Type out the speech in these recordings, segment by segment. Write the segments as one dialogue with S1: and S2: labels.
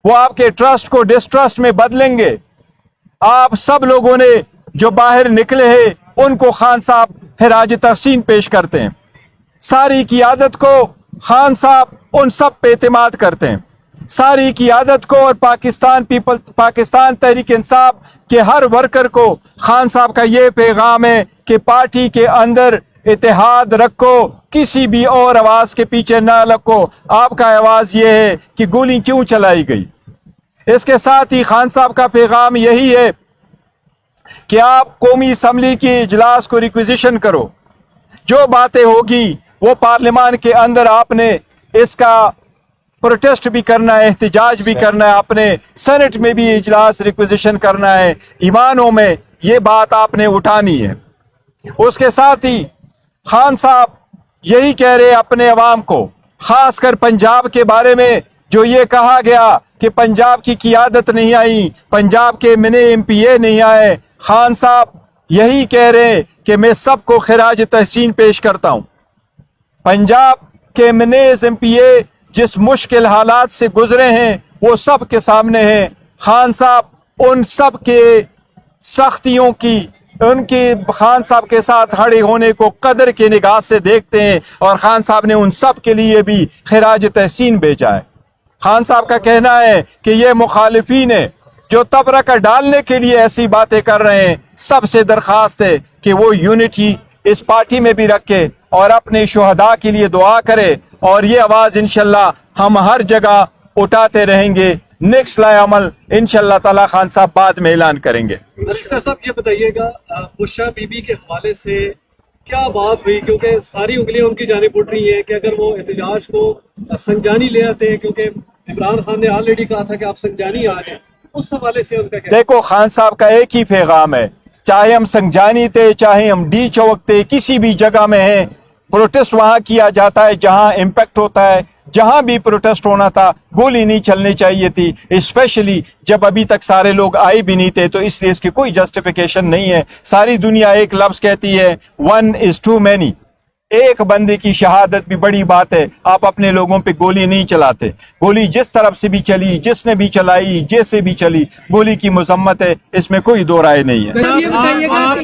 S1: वो आपके ट्रस्ट को डिस्ट्रस्ट में बदलेंगे। आप सब लोगों ने जो बाहर निकले हैं उनको खान साहब खिराज तहसीन पेश करते हैं। सारी क़ियादत को खान साहब उन सब पे एतमाद करते हैं। सारी क़ियादत को और पाकिस्तान तहरीक इंसाफ के हर वर्कर को खान साहब का ये पैगाम है कि पार्टी के अंदर इत्तेहाद रखो, किसी भी और आवाज़ के पीछे ना लगो। आपका आवाज़ ये है कि गोली क्यों चलाई गई। इसके साथ ही खान साहब का पैगाम यही है कि आप कौमी असम्बली की इजलास को रिक्विजिशन करो। जो बातें होगी वो पार्लियामान के अंदर आपने इसका प्रोटेस्ट भी करना है, एहतजाज भी करना है, आपने सेनेट में भी इजलास रिक्विजिशन करना है, ईवानों में ये बात आपने उठानी है। उसके साथ ही खान साहब यही कह रहे अपने अवाम को, खासकर पंजाब के बारे में जो ये कहा गया कि पंजाब की क़ियादत नहीं आई, पंजाब के मिनी MPA नहीं आए। खान साहब यही कह रहे कि मैं सबको खिराज तहसीन पेश करता हूँ। पंजाब के मिनी MPA जिस मुश्किल हालात से गुजरे हैं वो सब के सामने हैं। खान साहब उन सब के सख्तियों की, उनकी खान साहब के साथ खड़े होने को कदर की निगाह से देखते हैं और खान साहब ने उन सब के लिए भी खिराज तहसीन भेजा है। खान साहब का कहना है कि ये मुखालिफिन है जो तबरका डालने के लिए ऐसी बातें कर रहे हैं, सबसे दरख्वास्त है कि वो यूनिटी इस पार्टी में भी रखे और अपने शुहदा के लिए दुआ करे। और ये आवाज़ इंशाल्लाह हम हर जगह उठाते रहेंगे। नेक्स्ट लाए अमल इंशाल्लाह ताला खान साहब बाद में ऐलान करेंगे।
S2: बैरिस्टर साहब ये बताइएगा, बुशरा बीबी के हवाले से क्या बात हुई, क्योंकि सारी उंगलियां उनकी जानिब उठ रही हैं कि अगर वो एहतजाज को संजानी ले आते हैं, क्योंकि इमरान खान ने ऑलरेडी कहा था कि आप संजानी आ जाए, उस हवाले से उनका क्या?
S1: देखो, खान साहब का एक ही पैगाम है, चाहे हम संजानी थे, चाहे हम डी चौक थे, किसी भी जगह में हैं, प्रोटेस्ट वहां किया जाता है जहां इम्पैक्ट होता है। जहां भी प्रोटेस्ट होना था गोली नहीं चलनी चाहिए थी, स्पेशली जब अभी तक सारे लोग आए भी नहीं थे, तो इसलिए इसकी कोई जस्टिफिकेशन नहीं है। सारी दुनिया एक लफ्ज कहती है, 1 is too many। एक बंदे की शहादत भी बड़ी बात है। आप अपने लोगों पे गोली नहीं चलाते। गोली जिस तरफ से भी चली, जिसने भी चलाई, जैसे भी चली, गोली की मजम्मत है, इसमें कोई दो राय नहीं है।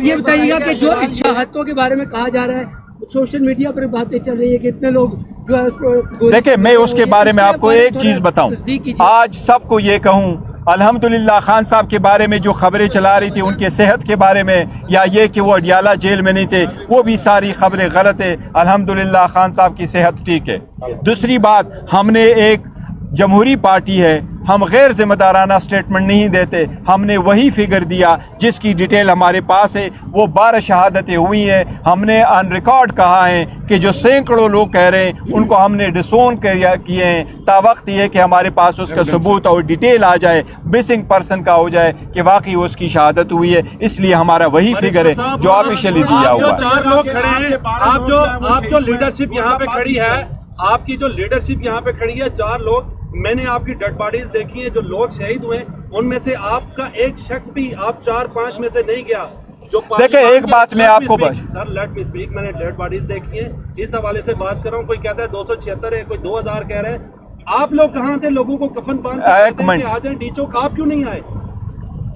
S3: ये बताइएगा कि जो इच्छाहतों के बारे में कहा जा रहा है, सोशल मीडिया पर बातें चल रही है कि इतने लोग जो है,
S1: देखिए मैं उसके बारे में आपको एक चीज बताऊं, आज सबको ये कहूं, अल्हम्दुलिल्लाह खान साहब के बारे में जो खबरें चला रही थी उनके सेहत के बारे में, या ये कि वो अडियाला जेल में नहीं थे, वो भी सारी खबरें गलत है। अल्हम्दुलिल्लाह खान साहब की सेहत ठीक है। दूसरी बात, हमने एक जमहूरी पार्टी है, हम गैर जिम्मेदाराना स्टेटमेंट नहीं देते। हमने वही फिगर दिया जिसकी डिटेल हमारे पास है। वो 12 शहादतें हुई हैं। हमने ऑन रिकॉर्ड कहा है कि जो सैकड़ों लोग कह रहे हैं उनको हमने डिसोन किए हैं। तावक्त ये कि हमारे पास उसका सबूत और डिटेल आ जाए, मिसिंग पर्सन का हो जाए कि वाकई उसकी शहादत हुई है। इसलिए हमारा वही फिगर है जो ऑफिशियली दिया हुआ है।
S4: 4 लोग खड़े हैं, आप जो लीडरशिप यहाँ पे खड़ी है, आपकी जो लीडरशिप यहाँ पे खड़ी है, 4 लोग, मैंने आपकी डेड बॉडीज देखी है, जो लोग शहीद हुए उनमें से आपका एक शख्स भी आप 4-5 में से नहीं गया। जो
S1: देखिए एक बात मैं आपको
S4: सर लेट मी स्पीक, मैंने डेड बॉडीज देखी है, इस हवाले से बात कर रहा हूँ। कोई कहता है 276 है, कोई 2000 कह रहे हैं। आप लोग कहाँ थे? लोगों को कफन बांध के आ जाए डी चौक, आप क्यों नहीं आए?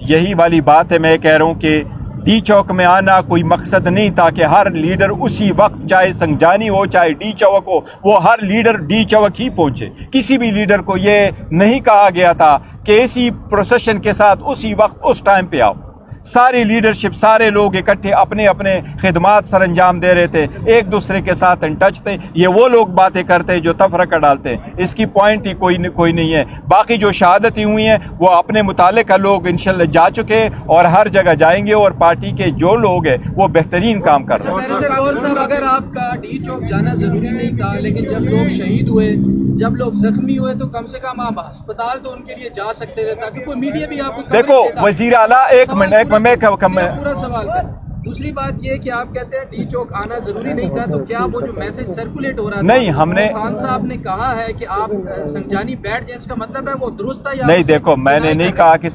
S1: यही वाली बात है, मैं कह रहा हूँ कि डी चौक में आना कोई मकसद नहीं था कि हर लीडर उसी वक्त, चाहे संजानी हो चाहे डी चौक हो, वो हर लीडर डी चौक ही पहुंचे। किसी भी लीडर को ये नहीं कहा गया था कि इसी प्रोसेशन के साथ उसी वक्त उस टाइम पे आओ। सारी लीडरशिप, सारे लोग इकट्ठे अपने अपने खिदमात सर अंजाम दे रहे थे, एक दूसरे के साथ इन टच थे। ये वो लोग बातें करते हैं जो तफरका डालते हैं, इसकी पॉइंट ही कोई नहीं है। बाकी जो शहादतें हुई हैं वो अपने मुतालिका लोग इंशाल्लाह जा चुके हैं और हर जगह जाएंगे, और पार्टी के जो लोग हैं वो बेहतरीन काम कर रहे हैं।
S3: अगर आपका डी चौक जाना जरूरी नहीं था, लेकिन जब लोग शहीद हुए, जब लोग जख्मी हुए, तो कम से कम आप अस्पताल तो उनके लिए जा सकते थे ताकि कोई मीडिया भी आपको
S1: देखो वजीर आला, एक मिनट
S3: पूरा सवाल कर। दूसरी बात ये कि आप कहते हैं डी चौक आना जरूरी नहीं था, तो क्या वो जो मैसेज सर्कुलेट हो रहा था,
S1: नहीं, हमने
S3: खान साहब ने कहा है कि आप संजानी बैठ जाए, इसका मतलब है वो दुरुस्त था या
S1: नहीं? देखो मैंने नहीं कहा कि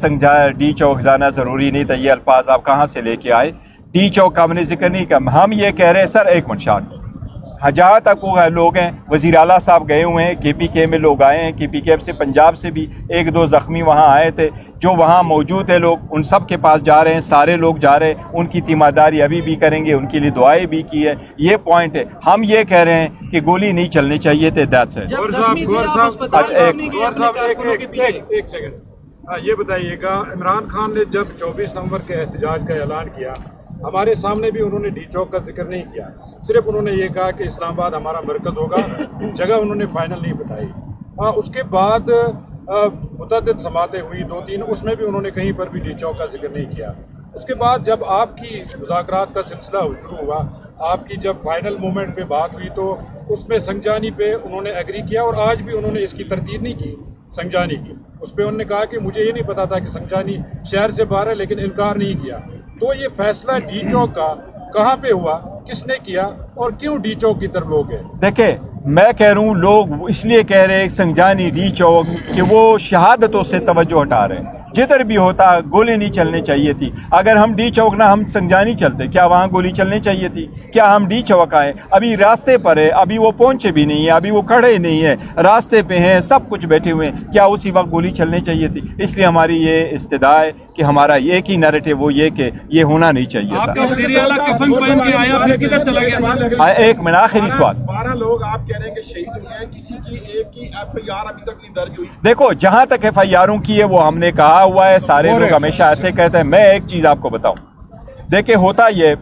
S1: डी चौक जाना जरूरी नहीं था। ये अल्फाज आप कहाँ से लेके आए? डी चौक का हमने जिक्र नहीं किया। हम ये कह रहे हैं सर, एक मिनट शांत, جہاں تک وہ لوگ ہیں وزیر اعلیٰ صاحب گئے ہوئے ہیں, KPK میں لوگ آئے ہیں, KPK سے پنجاب سے بھی 1-2 زخمی وہاں آئے تھے, جو وہاں موجود ہیں لوگ ان سب کے پاس جا رہے ہیں, سارے لوگ جا رہے ہیں, ان کی تیمارداری ابھی بھی کریں گے, ان کے لیے دعائیں بھی کی ہے. یہ پوائنٹ ہے. ہم یہ کہہ رہے ہیں کہ گولی نہیں چلنی چاہیے تھے. That's it.
S5: ایک سیکنڈ, یہ بتائیے گا, عمران خان نے جب 24 نومبر کے احتجاج کا اعلان کیا, ہمارے سامنے بھی انہوں نے ڈی چوک کا ذکر نہیں کیا, صرف انہوں نے یہ کہا کہ اسلام آباد ہمارا مرکز ہوگا, جگہ انہوں نے فائنل نہیں بتائی. اس کے بعد متعدد سماعتیں ہوئی 2-3, اس میں بھی انہوں نے کہیں پر بھی ڈی چوک کا ذکر نہیں کیا. اس کے بعد جب آپ کی مذاکرات کا سلسلہ شروع ہوا, آپ کی جب فائنل مومنٹ پہ بات ہوئی تو اس میں سنجانی پہ انہوں نے ایگری کیا, اور آج بھی انہوں نے اس کی تردید نہیں کی سنجانی کی. اس پہ انہوں نے کہا کہ مجھے یہ نہیں پتا تھا کہ سنجانی شہر سے باہر ہے, لیکن انکار نہیں کیا. تو یہ فیصلہ ڈی چوک کا کہاں پہ ہوا, کس نے کیا, اور کیوں ڈی چوک کی طرف لوگ ہیں؟
S1: دیکھیں, میں کہہ رہا ہوں لوگ اس لیے کہہ رہے ہیں سنجانی ڈی چوک کہ وہ شہادتوں سے توجہ ہٹا رہے ہیں. جدھر بھی ہوتا گولی نہیں چلنی چاہیے تھی. اگر ہم ڈی چوک نہ ہم سنجانی چلتے, کیا وہاں گولی چلنی چاہیے تھی؟ کیا ہم ڈی چوک آئے؟ ابھی راستے پر ہے, ابھی وہ پہنچے بھی نہیں ہیں, ابھی وہ کھڑے نہیں ہیں, راستے پہ ہیں, سب کچھ بیٹھے ہوئے ہیں. کیا اسی وقت گولی چلنی چاہیے تھی؟ اس لیے ہماری یہ استدعا ہے کہ ہمارا ایک ہی نیریٹو وہ یہ کہ یہ ہونا نہیں چاہیے تھا. ایک منٹ, آخری سوال.
S6: 12 لوگ آپ کہہ رہے ہیں کہ شہید ہو گئے ہیں, کسی کی ایک کی FIR ابھی تک نہیں درج ہوئی.
S1: دیکھو, جہاں تک FIRوں کی ہے وہ ہم نے کہا ہوا ہے, سارے لوگ ہمیشہ ایسے کہتے ہیں. میں ایک چیز آپ کو بتاؤں, دیکھیں ہوتا یہ,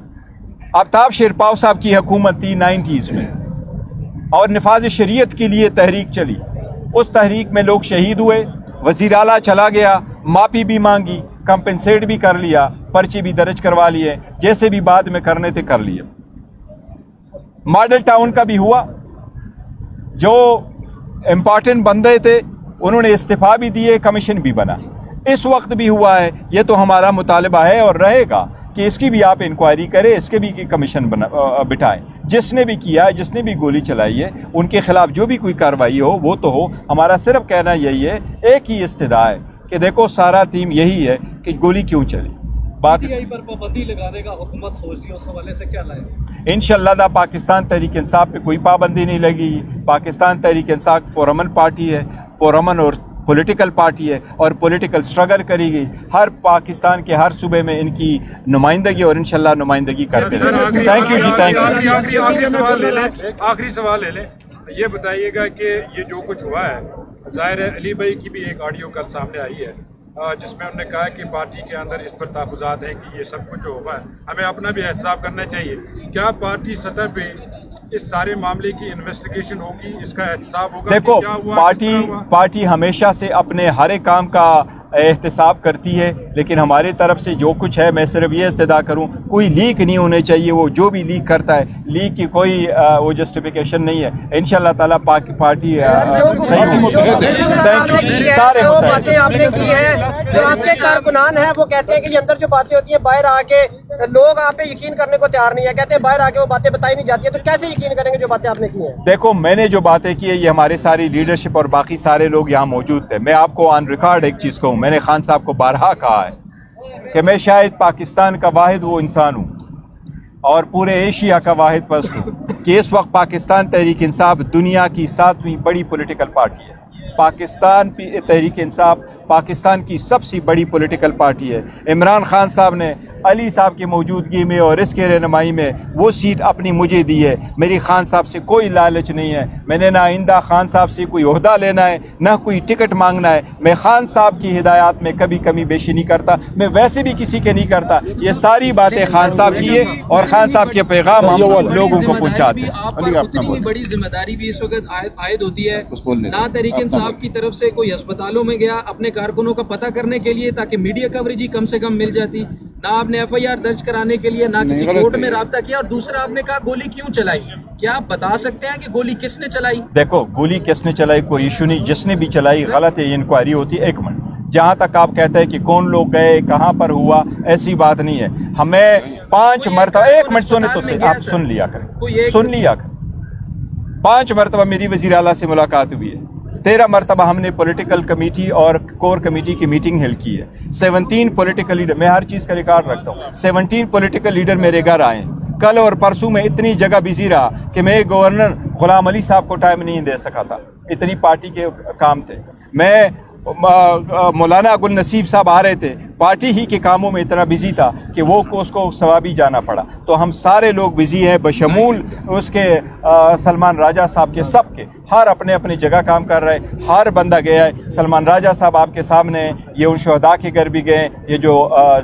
S1: آفتاب شیرپاؤ صاحب کی حکومت تھی 90s میں, اور نفاذ شریعت کے لیے تحریک چلی. اس تحریک میں لوگ شہید ہوئے, وزیر اعلیٰ چلا گیا, معافی بھی مانگی, کمپنسیٹ بھی کر لیا, پرچے بھی درج کروا لیے, جیسے بھی بعد میں کرنے تھے کر لیے. ماڈل ٹاؤن کا بھی ہوا, جو امپورٹنٹ بندے تھے انہوں نے استعفیٰ بھی دیے, کمیشن بھی بنا. اس وقت بھی ہوا ہے. یہ تو ہمارا مطالبہ ہے اور رہے گا کہ اس کی بھی آپ انکوائری کریں, اس کے بھی کمیشن بٹھائیں. جس نے بھی کیا ہے, جس نے بھی گولی چلائی ہے, ان کے خلاف جو بھی کوئی کارروائی ہو وہ تو ہو. ہمارا صرف کہنا یہی ہے, ایک ہی استدعا ہے کہ دیکھو سارا ٹیم یہی ہے کہ گولی کیوں چلی. بات
S2: پر پابندی لگانے کا حکومت سوچ رہی ہے, اس حوالے سے کیا لائے؟
S1: انشاءاللہ پاکستان تحریک انصاف پہ کوئی پابندی نہیں لگی. پاکستان تحریک انصاف پرامن پارٹی ہے, پرامن اور پولیٹیکل پارٹی ہے, اور پولیٹیکل سٹرگل کرے گی. ہر پاکستان کے ہر صوبے میں ان کی نمائندگی اور انشاءاللہ نمائندگی کرتے رہے. Thank you ji, thank you.
S5: آخری سوال لے لیں, یہ بتائیے گا کہ یہ جو کچھ ہوا ہے, ظاہر ہے علی بھائی کی بھی ایک آڈیو کل سامنے آئی ہے جس میں انہوں نے کہا کہ پارٹی کے اندر اس پر تحفظات ہیں کہ یہ سب کچھ جو ہوا ہے ہمیں اپنا بھی احتساب کرنا چاہیے. کیا پارٹی سطح پہ اس سارے معاملے کی انویسٹیگیشن ہوگی, اس کا احتساب ہوگا؟
S1: دیکھو, پارٹی ہمیشہ سے اپنے ہر ایک کام کا احتساب کرتی ہے, لیکن ہماری طرف سے جو کچھ ہے, میں صرف یہ استدعا کروں, کوئی لیک نہیں ہونے چاہیے. وہ جو بھی لیک کرتا ہے, لیک کی کوئی وہ جسٹیفیکیشن نہیں ہے. انشاءاللہ تعالیٰ پارٹی سارے
S7: باتیں آپ نے کی ہے, جو آپ کے کارکنان ہیں وہ کہتے ہیں کہ یہ اندر جو باتیں ہوتی ہیں باہر آ کے لوگ آپ پہ یقین کرنے کو تیار نہیں ہے, کہتے ہیں باہر آ کے وہ باتیں بتائی نہیں جاتی ہیں, تو کیسے یقین کریں گے جو باتیں آپ نے کی ہیں؟
S1: دیکھو, میں نے جو باتیں کی ہے یہ ہمارے ساری لیڈرشپ اور باقی سارے لوگ یہاں موجود تھے. میں آپ کو آن ریکارڈ ایک چیز کہوں, میں نے خان صاحب کو بارہا کہا ہے کہ میں شاید پاکستان کا واحد وہ انسان ہوں اور پورے ایشیا کا واحد پرست ہوں کہ اس وقت پاکستان تحریک انصاف دنیا کی 7ویں بڑی پولیٹیکل پارٹی ہے. پاکستان تحریک انصاف پاکستان کی سب سے بڑی پولیٹیکل پارٹی ہے. عمران خان صاحب نے علی صاحب کی موجودگی میں اور اس کے رہنمائی میں وہ سیٹ اپنی مجھے دی ہے. میری خان صاحب سے کوئی لالچ نہیں ہے. میں نے نہ آئندہ خان صاحب سے کوئی عہدہ لینا ہے, نہ کوئی ٹکٹ مانگنا ہے. میں خان صاحب کی ہدایات میں کبھی کمی بیشی نہیں کرتا, میں ویسے بھی کسی کے نہیں کرتا. یہ ساری باتیں خان صاحب کی ہے اور خان صاحب کے پیغام ہم لوگوں کو پہنچاتے ہیں.
S3: آپ پر اتنی ہی بڑی ذمہ داری بھی اس وقت عائد ہوتی ہے. نہ تحریک انصاف کی طرف سے کوئی ہسپتالوں میں گیا اپنے کارکنوں کا پتہ کرنے کے لیے تاکہ میڈیا کوریج ہی کم سے کم مل جاتی, نہ آپ نے FIR درج کرانے کے لیے, نہ کسی کورٹ میں رابطہ کیا, اور دوسرا آپ نے کہا گولی کیوں چلائی. کیا آپ بتا سکتے ہیں کہ گولی کس نے چلائی؟
S1: دیکھو, گولی کس نے چلائی کوئی ایشو نہیں, جس نے بھی چلائی غلط ہے, یہ انکوائری ہوتی ہے. ایک منٹ, جہاں تک آپ کہتے ہیں کہ کون لوگ گئے, کہاں پر ہوا, ایسی بات نہیں ہے. ہمیں 5 مرتبہ, ایک منٹ سنے تو سے آپ سن لیا کریں, سن لیا کریں. 5 مرتبہ میری وزیر اعلیٰ سے ملاقات ہوئی ہے. 13 مرتبہ ہم نے پولیٹیکل کمیٹی اور کور کمیٹی کی میٹنگ ہیلڈ کی ہے. 17 پولیٹیکل لیڈر, میں ہر چیز کا ریکارڈ رکھتا ہوں, 17 پولیٹیکل لیڈر میرے گھر آئے ہیں. कल और परसों में इतनी जगह बिजी रहा कि मैं गवर्नर गुलाम अली साहब को टाइम नहीं दे सका था, इतनी पार्टी के काम थे। मैं मौलाना गुल नसीब साहब आ रहे थे, पार्टी ही के कामों में इतना बिजी था कि वो को उसको सवाबी जाना पड़ा। तो हम सारे लोग बिजी हैं, बशमूल उसके सलमान राजा साहब के, सबके, हर अपने अपनी जगह काम कर रहे हैं, हर बंदा गया है। सलमान राजा साहब आपके सामने हैं, ये उन शहदा के घर भी गए, ये जो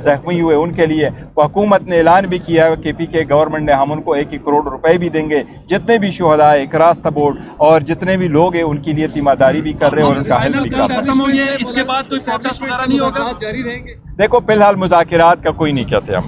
S1: जख्मी हुए उनके लिए हुकूमत ने ऐलान भी किया है, KP के गवर्नमेंट ने, हम उनको 1-1 करोड़ रुपए भी देंगे। जितने भी शहदा है अक्रॉस द बोर्ड और जितने भी लोग हैं उनके लिए तीमारदारी भी कर रहे हैं और उनका हेल्प भी कर रहे हैं।
S4: इसके बाद कोई प्रोटेस्ट वगैरह नहीं होगा,
S2: जारी रहेंगे।
S1: देखो फिलहाल मुज़ाकिरात का कोई नहीं कहते हम।